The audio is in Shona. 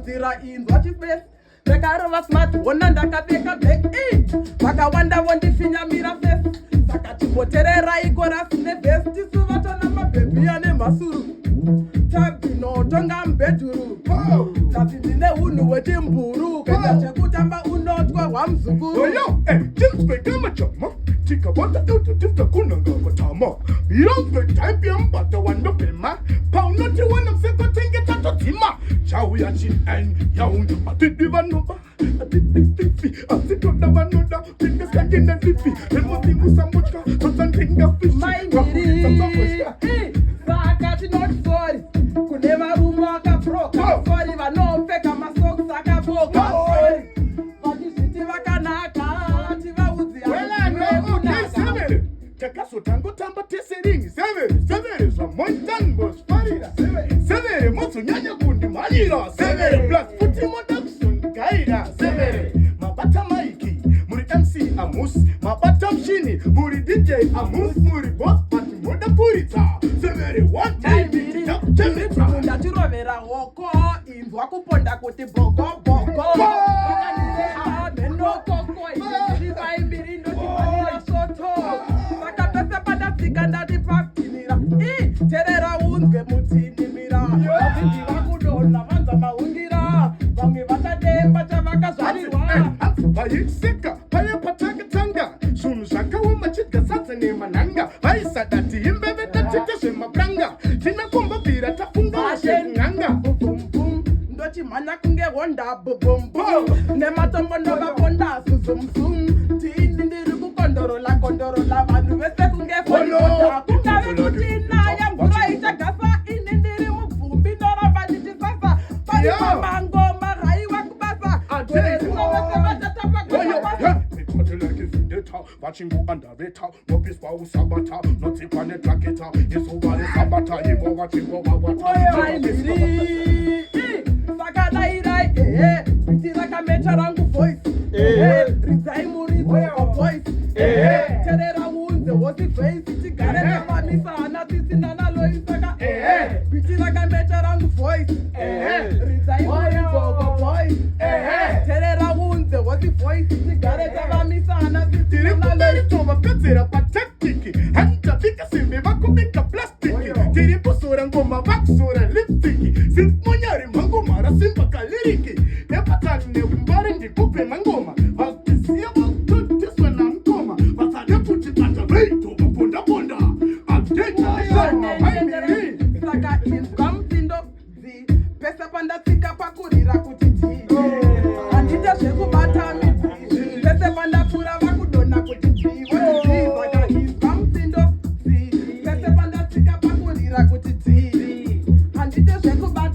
Zira inzwa chifesi rekarova smart wona ndakabeka black in vakawanda vondifinyamira fesi saka chimboterera ikorasi nevhesi tisu vatona mabhebhi ane mhasuru tabhinotonga mubhedhuru kasi ndine unhu hwechimburu kuita chekutamba unotwa hwamuzukuru tinzwekamachama tikavata eutotifta kunanga vatama biranzwe type yambata wandopema paunotiwana msekotenge tatodzima chauya chinani yaunyu atidi vanoba atiditifi asitoda vanoda tingesakina zifi remozimusamutya tosandenga fishi saka tinoti sori kune varume vakabroka sori vanopfeka masoks akaboka sori vachizviti vakanaka tivaudzi takazotangotamba teseringi severe zvamoitangosfarira severe mozonyanya kundimhanyira severe plus futi moda kusondigaira severe mabata maiki muri mc amusi mabata mushini muri dj amusi muri boss but moda kuritsa severe one time ndatirovera hoko inzwa kuponda kuti bogoboko menokoko ivaimbiri ndotimanira soto saka pese padatsika ndatipapinira terera unzwe mutinimira vazindiva kudonha vanza mahungira vamwe vatademba chavakazvarirwa vaiseka paye patakatanga zvinhu zvakaoma chidya sadza nemanhanga vaisadati imbeve tatite zvemapuranga tinakombabvira tafunga zvekun'anga ndochimhanya kunge honda bubumbu nematombo ndovaponda zuzumzum tini ndiri kukondorola vanhu vese kunge fonota kungave kutinaya mvura ichagasa ini ndiri mubvumbi ndoramba ndichisasa pari pamangoma raiwa kubasa vese vatatapagaa vachingu andaveta nopiswa usabata notsikwa netraketa izuva resabata ivo vachingo vavata saka dairai biti rakameta rangu voice ridzai muridzo voice terera unze hosi face tigare nemamisa hana tisina naloi saka biti rakameta rangu voice ridzai muridzo voice terera unze hosi voice tigare nemamisa hana tiri kumeritova patactiki handavika simbi vakubika plastiki tiri kuzora ngoma vakuzora lipstiki simonyari mangoma rasimba kaliriki nepatani neumbari ndikupe mangoma vakiziya vakutotiswa namkoma vasade kuti bataveitova bondabonda adeaaaimiri saka inzwa musindo pese pandatsika pakurira kuti handite zvekubata midzi pese pandapfuura vakudonha kuti saka inzwa musindo pese pandatsika pakurira kuti handite zvekubata